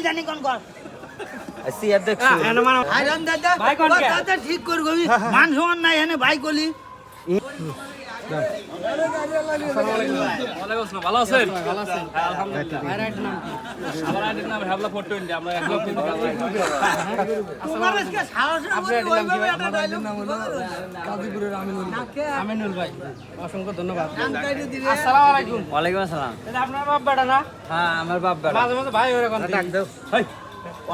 জানি কোন কর আসি আর দেখছো আইরন দাদা ভাই কোন কে? দাদা ঠিক কর গবি মান সমান নাই এনে ভাই কলি ভালো আছেন? হ্যাঁ, আলহামদুলিল্লাহ। আমার আইডির নাম হাবলা 420, আমরা 1 লক্ষ টাকা পাই। তোমার আজকে সাহস আপনার আইডির নাম কি ভাই? আমার আইডির নাম হলো গাজীপুরের আমিনুল ভাই। অসংখ্য ধন্যবাদ। আসসালামু আলাইকুম। ওয়ালাইকুম আসসালাম। এটা আপনার বাপ বেটা না? হ্যাঁ আমার বাপ বেটা মাঝে মাঝে ভাই ওরকম ডাক দাও হাই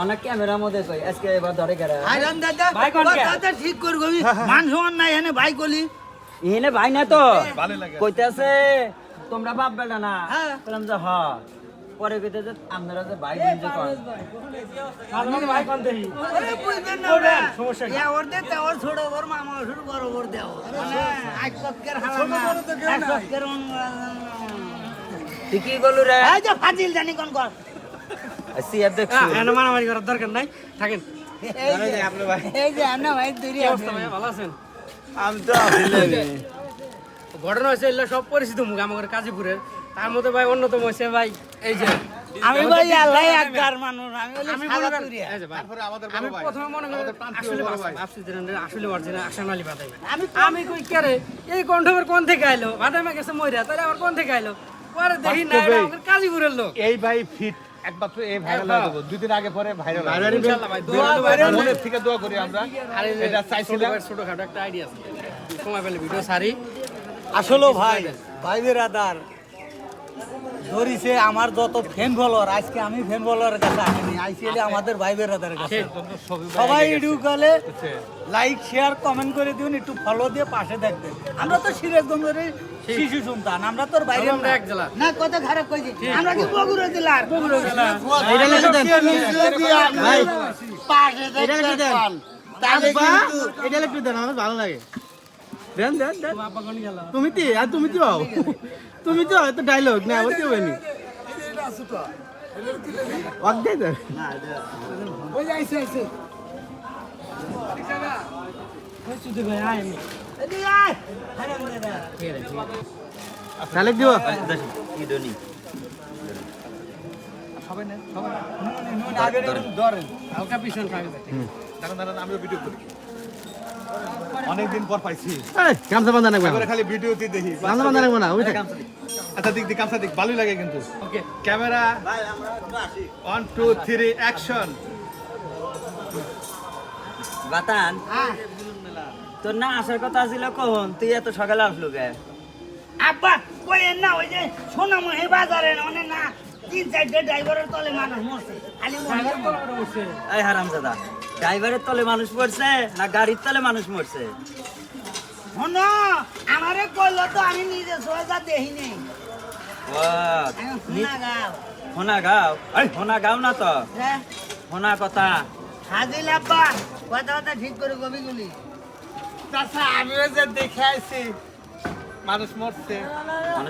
অনেক ক্যামেরার মধ্যে কই আজকে এবার ধরে গেরা আইরন দাদা ভাই কোন কে? দাদা ঠিক কর গবি মান সমান নাই এনে ভাই কলি এনে ভাই না তো কইতাছে তোমরা বাপ বেটা না হ্যাঁ। বললাম যে হ্যাঁ পরে কইতাছে আপনারা যে ভাই দিন যে কর মাঝে মাঝে ভাই কোন দেই? আরে বুঝবেন না বলেন, সমস্যা কি? ইয়া ওর দে তে ওর ছোট ওর মামা ওর বড় ওর দেও মানে আজ সবকের হালা না সবকের ঠিকই বলু রে এই যে ফাজিল জানি কোন কর আসি আর দেখছো এনে মারামারি করার দরকার নাই, থাকেন। এই যে আমরা ভাই দূরে কি অবস্থা ভাই, ভালো আছেন? আমি তো আসলে ঘটনা হয়েছে এগুলো সব পরিচিত মুখ আমাদের কাজীপুরের, তার মধ্যে ভাই অন্যতম হয়েছে ভাই এই যে আমি ভাই আল্লাহ একবার মানুষ আমি হলো আমি সাদা মনে করি- তুরিয়া এই যে ভাই, আমি প্রথমে মনে করি আসলে ভাবছি যে আসলে অরিজিনাল আসান আলী বাদাই আমি কই কে রে এই কণ্ঠের কোন থেকে আইলো বাদাই মা গেছে মইরা তাহলে আবার কোন থেকে আইলো পরে দেখি না এটা আমাদের কাজীপুরের লোক। এই ভাই ফিট একমাত্র এই ভাইরাল হয়ে যাবো 2 দিন আগে পরে ভাইরাল ইনশাআল্লাহ ভাই দোয়া করেন। মনের থেকে দোয়া করি আমরা আর এই যে এটা চাইছিলাম ছোটখাটো একটা আইডিয়া আছে, সময় পেলে ভিডিও সারি। আসলে ভাই ভাই বেরাদার ধরিছে আমার যত ফ্যান ফলোয়ার আজকে আমি ফ্যান ফলোয়ারের কাছে আসিনি আইসিএল আমাদের ভাই বেরাদারের কাছে সবাই ভিডিও কলে লাইক শেয়ার কমেন্ট করে দিবেন একটু ফলো দিয়ে পাশে দেখবেন আমরা তো সিরাজগঞ্জের শিশু সন্তান আমরা তোর বাইরে আমরা এক জেলা। না কথা খারাপ কইছি আমরা কি বগুড়া জেলার এটা লিখে দেন ভাই পাশে এটা লিখে দেন তাহলে কিন্তু এটা লিখে দেন আমার ভালো লাগে দেন দেন দেন বাবা কোন গেল? তুমি তো এত ডায়লগ না আবার কি হয়নি ওয়াক দে দে ওই আইছে আইছে সুধি ভাই আয় আমি। এদিকে আয় হারাম দাদা তাহলে দিব ইদনি হালকা পিছন খাবে। দাঁড়ান দাঁড়ান আমিও ভিডিও করি অনেকদিন পর পাইছি এই গামছা বাঁধা রাখবা এবারে খালি ভিডিওতে দেখি গামছা বাঁধা রাখবা না ওই দেখ আচ্ছা দিক কামসা দিক ভালোই লাগে কিন্তু ওকে ক্যামেরা 1 2 3 অ্যাকশন বাতান তোর না আসার কথা ছিল কখন তুই এত সকালে আসলো কে আব্বা কই না ওই যে সোনামুখী বাজারে অনেক না 3-4টা ড্রাইভারের তলে মানুষ মরছে খালি মরছে এই হারামজাদা ড্রাইভারের তলে মানুষ মরছে না গাড়ির তলে মানুষ মরছে শোনো আমারে কইলো তো আমি নিজে সোজা দেখিনি শোনা গাও হোনা গাও এই হোনা গাও না তো হ্যাঁ হোনা কথা হাজিল আব্বা কথা কথা ঠিক করে কবি গুলি আচ্ছা আমিও যে দেখে আইছি মানুষ মরছে মানুষ